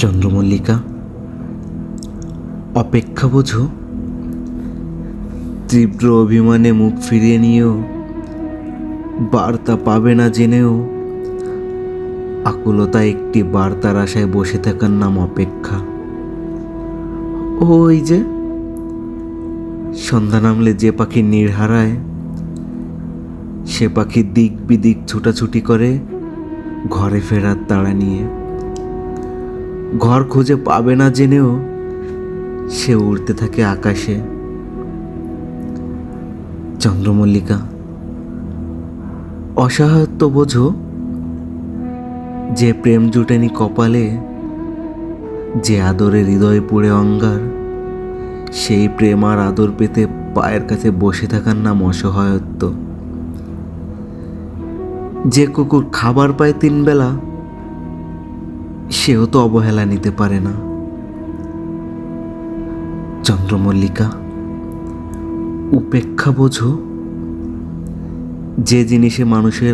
চন্দ্রমল্লিকা, অপেক্ষা বোঝো। তীব্র অভিমানে মুখ ফিরিয়ে নিয়েও, বার্তা পাবে না জেনেও আকুলতা একটি বার্তার আশায় বসে থাকার নাম অপেক্ষা। ওই যে সন্ধ্যা নামলে যে পাখি নীড় হারায়, সে পাখি দিক বিদিক ছুটাছুটি করে ঘরে ফেরার তাড়া নিয়ে। ঘর খুঁজে পাবে না জেনেও সে উড়তে থাকে আকাশে। চন্দ্রমল্লিকা, অসহায়ত্ব বোঝো। যে প্রেম জুটেনি কপালে, যে আদরে হৃদয় পুড়ে অঙ্গার, সেই প্রেম আর আদর পেতে পায়ের কাছে বসে থাকার নাম অসহায়ত্ব। যে কুকুর খাবার পায় 3 বেলা, সেও তো অবহেলা নিতে পারে না। চন্দ্রমল্লিকা, উপেক্ষা বোঝো। যে জিনিসে মানুষের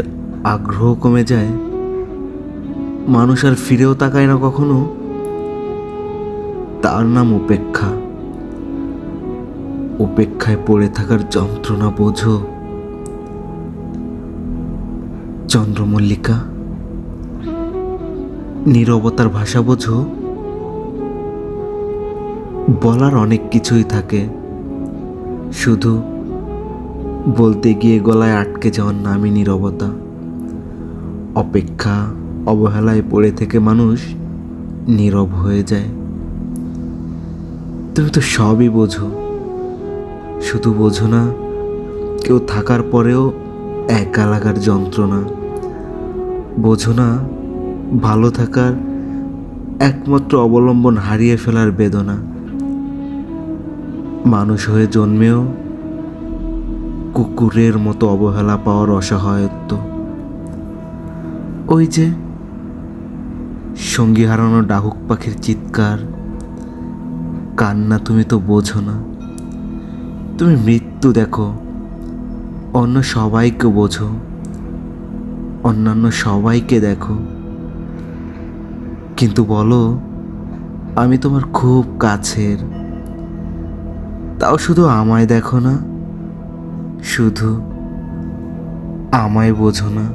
আগ্রহ কমে যায়, মানুষ আর ফিরেও তাকায় না কখনো, তার নাম উপেক্ষা। উপেক্ষায় পড়ে থাকার যন্ত্রণা বোঝো। চন্দ্রমল্লিকা, নীরবতার ভাষা বোঝো। বলার অনেক কিছুই থাকে, শুধু বলতে গিয়ে গলায় আটকে যাওয়ার নামই নীরবতা। অপেক্ষা, অবহেলায় পড়ে থেকে মানুষ নীরব হয়ে যায়। তুমি তো সবই বোঝো, শুধু বোঝো না কেউ থাকার পরেও একা লাগার যন্ত্রণা। বোঝো না ভালো থাকার একমাত্র অবলম্বন হারিয়ে ফেলার বেদনা। মানুষ হয়ে জন্মেও কুকুরের মতো অবহেলা পাওয়ার অসহায়ত্ব। ওই যে সঙ্গী হারানো ডাহুক পাখির চিৎকার, কান্না তুমি তো বোঝো না। তুমি মৃত্যু দেখো, অন্য সবাইকে বোঝো, অন্যান্য সবাইকে দেখো, কিন্তু বলো আমি তোমার খুব কাছের। তাও শুধু আমায় দেখো না, শুধু আমায় বোঝো না।